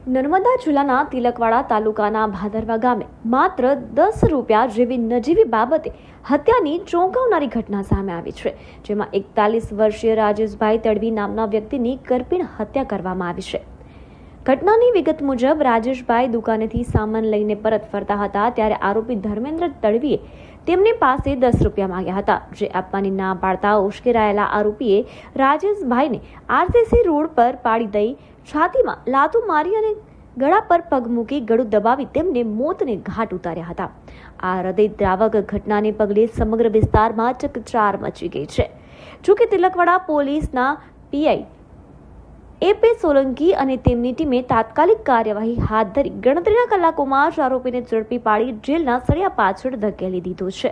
નર્મદા જિલ્લાના તિલકવાડા તાલુકાના ભાદરવા ગામે માત્ર 10 રૂપિયા જેવી નજીવી બાબતે હત્યાની ચોંકાવનારી ઘટના સામે આવી છે, જેમાં 41 વર્ષીય રાજેશભાઈ તડવી નામના વ્યક્તિની કરપીણ હત્યા કરવામાં આવી છે। ઘટનાની વિગત મુજબ રાજેશભાઈ દુકાનેથી સામાન લઈને પરત ફરતા હતા ત્યારે આરોપી ધર્મેન્દ્ર તડવીએ તેમની પાસે 10 રૂપિયા માંગ્યા હતા, જે આપવાની ના પાડતા ઉશ્કેરાયેલા આરોપીએ રાજેશભાઈને આરસીસી રોડ પર પાડી દઈ છાતીમાં લાતો મારી અને ગળા પર પગ મૂકી ગળું દબાવી તેમને મોતને ઘાટ ઉતાર્યા હતા। આ હૃદયદ્રાવક ઘટનાને પગલે સમગ્ર વિસ્તારમાં ચકચાર મચી ગઈ છે। જોકે તિલકવાડા પોલીસના પીઆઈ એ.પી. સોલંકી અને તેમની ટીમે તાત્કાલિક કાર્યવાહી હાથ ધરી ગણતરીના કલાકોમાં જ આરોપીને ઝડપી પાડી જેલના સળિયા પાછળ ધકેલી દીધો છે।